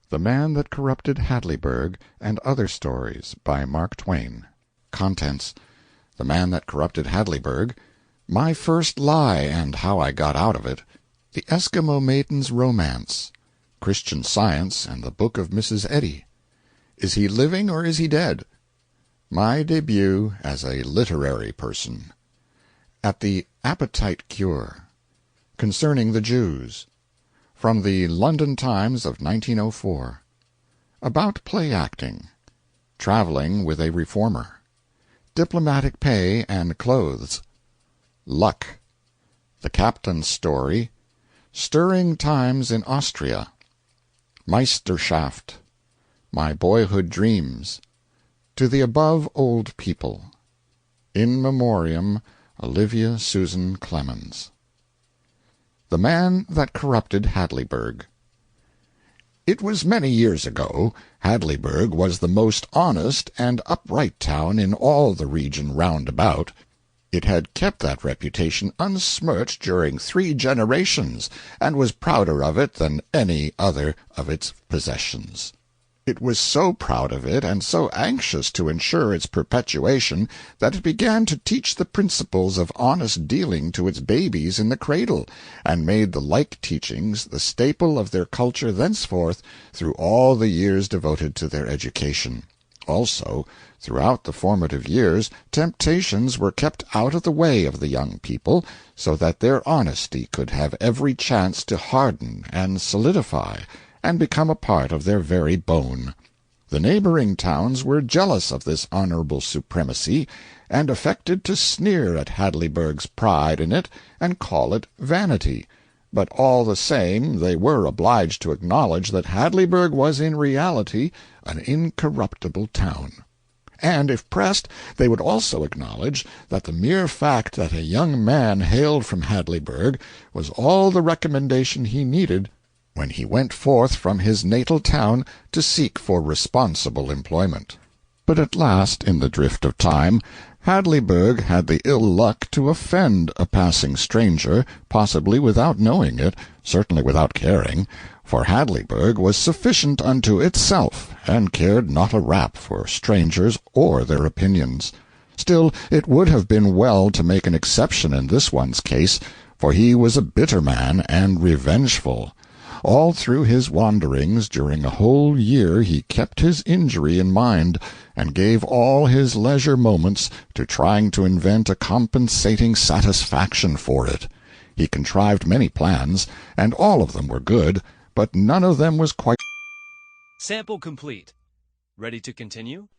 The Man That Corrupted Hadleyburg, and Other Stories, by Mark Twain. Contents: The Man That Corrupted Hadleyburg, My First Lie and How I Got Out of It, The Eskimo Maiden's Romance, Christian Science and the Book of Mrs. Eddy, Is He Living or Is He Dead? My Debut as a Literary Person, At the Appetite Cure, Concerning the Jews, from the London Times of 1904, About Play Acting, Traveling with a Reformer, Diplomatic Pay and Clothes, Luck, The Captain's Story, Stirring Times in Austria, Meisterschaft, My Boyhood Dreams, To the Above Old People, In Memoriam, Olivia Susan Clemens. The Man That Corrupted Hadleyburg. It was many years ago. Hadleyburg was the most honest and upright town in all the region round about. It had kept that reputation unsmirched during 3 generations, and was prouder of it than any other of its possessions. It was so proud of it, and so anxious to ensure its perpetuation, that it began to teach the principles of honest dealing to its babies in the cradle, and made the like teachings the staple of their culture thenceforth through all the years devoted to their education. Also, throughout the formative years, temptations were kept out of the way of the young people, so that their honesty could have every chance to harden and solidify, and become a part of their very bone. The neighboring towns were jealous of this honorable supremacy, and affected to sneer at Hadleyburg's pride in it, and call it vanity. But all the same they were obliged to acknowledge that Hadleyburg was in reality an incorruptible town. And if pressed, they would also acknowledge that the mere fact that a young man hailed from Hadleyburg was all the recommendation he needed when he went forth from his natal town to seek for responsible employment. But at last, in the drift of time, Hadleyburg had the ill luck to offend a passing stranger, possibly without knowing it, certainly without caring, for Hadleyburg was sufficient unto itself, and cared not a rap for strangers or their opinions. Still, it would have been well to make an exception in this one's case, for he was a bitter man and revengeful. All through his wanderings during a whole year he kept his injury in mind, and gave all his leisure moments to trying to invent a compensating satisfaction for it. He contrived many plans, and all of them were good, but none of them was quite. Sample complete. Ready to continue?